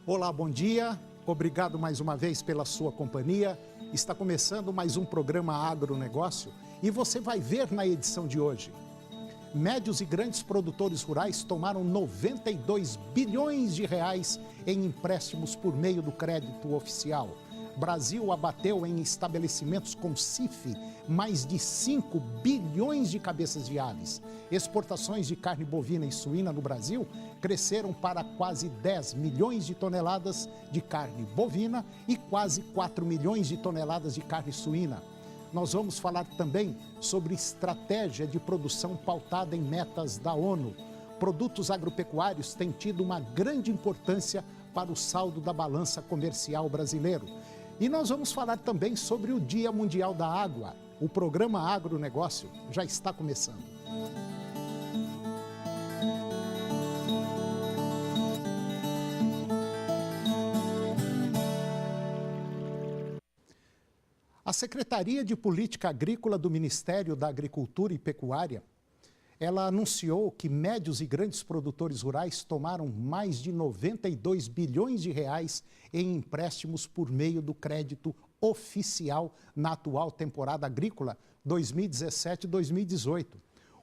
Olá, bom dia. Obrigado mais uma vez pela sua companhia. Está começando mais um programa Agronegócio e você vai ver na edição de hoje. Médios e grandes produtores rurais tomaram 92 bilhões de reais em empréstimos por meio do crédito oficial. Brasil abateu em estabelecimentos com CIF mais de 5 bilhões de cabeças de aves. Exportações de carne bovina e suína no Brasil cresceram para quase 10 milhões de toneladas de carne bovina e quase 4 milhões de toneladas de carne suína. Nós vamos falar também sobre estratégia de produção pautada em metas da ONU. Produtos agropecuários têm tido uma grande importância para o saldo da balança comercial brasileiro. E nós vamos falar também sobre o Dia Mundial da Água. O programa Agronegócio já está começando. A Secretaria de Política Agrícola do Ministério da Agricultura e Pecuária, ela anunciou que médios e grandes produtores rurais tomaram mais de 92 bilhões de reais em empréstimos por meio do crédito oficial na atual temporada agrícola 2017-2018.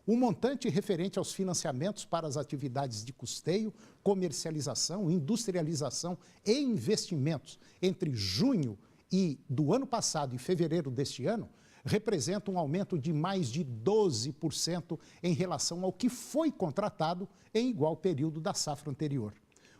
O montante referente aos financiamentos para as atividades de custeio, comercialização, industrialização e investimentos entre junho do ano passado e fevereiro deste ano, representa um aumento de mais de 12% em relação ao que foi contratado em igual período da safra anterior.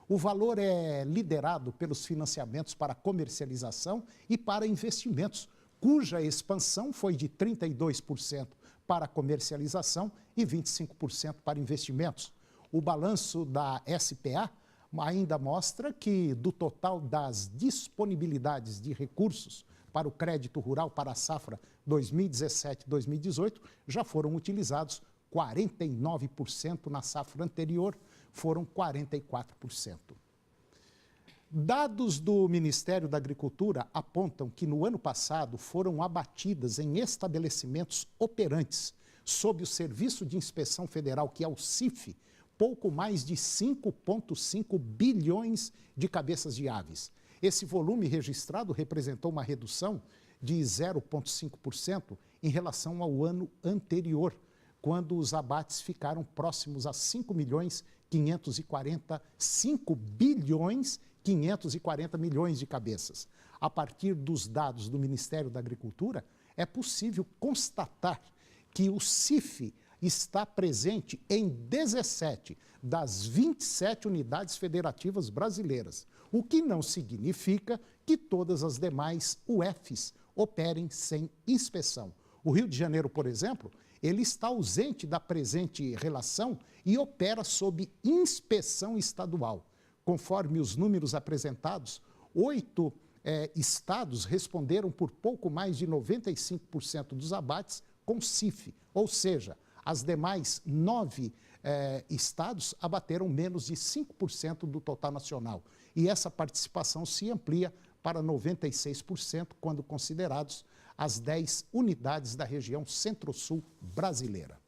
O valor é liderado pelos financiamentos para comercialização e para investimentos, cuja expansão foi de 32% para comercialização e 25% para investimentos. O balanço da SPA ainda mostra que, do total das disponibilidades de recursos para o crédito rural para a safra 2017-2018, já foram utilizados 49%, na safra anterior foram 44%. Dados do Ministério da Agricultura apontam que no ano passado foram abatidas em estabelecimentos operantes sob o Serviço de Inspeção Federal, que é o CIF, pouco mais de 5,5 bilhões de cabeças de aves. Esse volume registrado representou uma redução de 0,5% em relação ao ano anterior, quando os abates ficaram próximos a 5 bilhões 540 milhões de cabeças. A partir dos dados do Ministério da Agricultura, é possível constatar que o CIF está presente em 17 das 27 unidades federativas brasileiras, o que não significa que todas as demais UFs operem sem inspeção. O Rio de Janeiro, por exemplo, ele está ausente da presente relação e opera sob inspeção estadual. Conforme os números apresentados, 8 estados responderam por pouco mais de 95% dos abates com CIF, ou seja, as demais 9 estados abateram menos de 5% do total nacional. E essa participação se amplia para 96% quando considerados as 10 unidades da região Centro-Sul brasileira.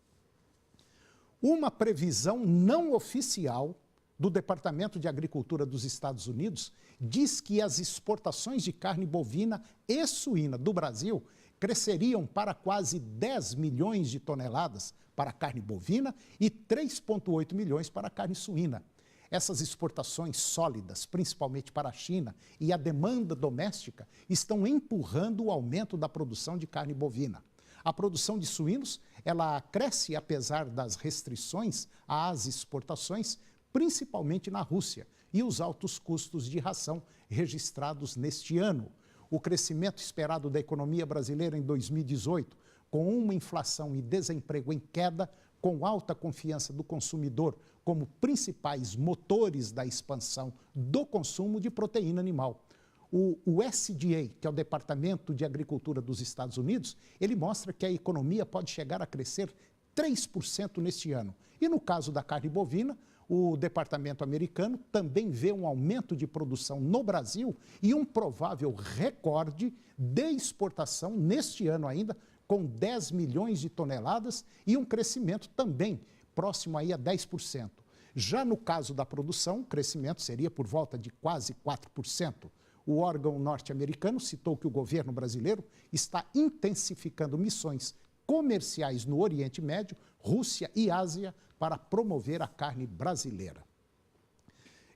Uma previsão não oficial do Departamento de Agricultura dos Estados Unidos diz que as exportações de carne bovina e suína do Brasil cresceriam para quase 10 milhões de toneladas para carne bovina e 3,8 milhões para carne suína. Essas exportações sólidas, principalmente para a China, e a demanda doméstica estão empurrando o aumento da produção de carne bovina. A produção de suínos, ela cresce apesar das restrições às exportações, principalmente na Rússia, e os altos custos de ração registrados neste ano. O crescimento esperado da economia brasileira em 2018, com uma inflação e desemprego em queda, com alta confiança do consumidor como principais motores da expansão do consumo de proteína animal. O USDA, que é o Departamento de Agricultura dos Estados Unidos, ele mostra que a economia pode chegar a crescer 3% neste ano. E no caso da carne bovina, o departamento americano também vê um aumento de produção no Brasil e um provável recorde de exportação neste ano ainda, com 10 milhões de toneladas e um crescimento também próximo aí a 10%. Já no caso da produção, o crescimento seria por volta de quase 4%. O órgão norte-americano citou que o governo brasileiro está intensificando missões comerciais no Oriente Médio, Rússia e Ásia para promover a carne brasileira.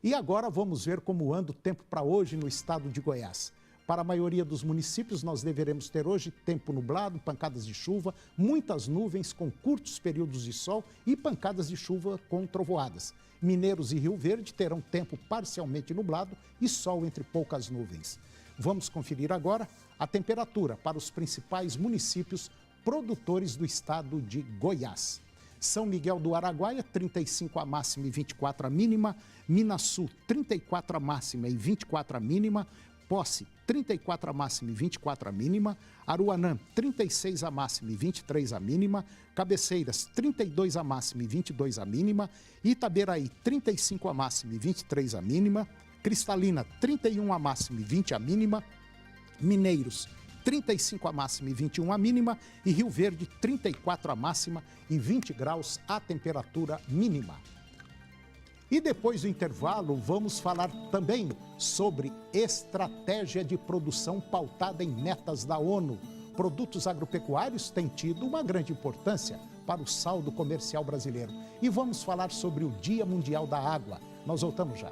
E agora vamos ver como anda o tempo para hoje no estado de Goiás. Para a maioria dos municípios, nós deveremos ter hoje tempo nublado, pancadas de chuva, muitas nuvens com curtos períodos de sol e pancadas de chuva com trovoadas. Mineiros e Rio Verde terão tempo parcialmente nublado e sol entre poucas nuvens. Vamos conferir agora a temperatura para os principais municípios produtores do estado de Goiás. São Miguel do Araguaia, 35 a máxima e 24 a mínima. Minasul, 34 a máxima e 24 a mínima. Posse, 34 a máxima e 24 a mínima. Aruanã, 36 a máxima e 23 a mínima. Cabeceiras, 32 a máxima e 22 a mínima. Itaberaí, 35 a máxima e 23 a mínima. Cristalina, 31 a máxima e 20 a mínima. Mineiros, 35 a máxima e 21 a mínima. E Rio Verde, 34 a máxima e 20 graus a temperatura mínima. E depois do intervalo, vamos falar também sobre estratégia de produção pautada em metas da ONU. Produtos agropecuários têm tido uma grande importância para o saldo comercial brasileiro. E vamos falar sobre o Dia Mundial da Água. Nós voltamos já.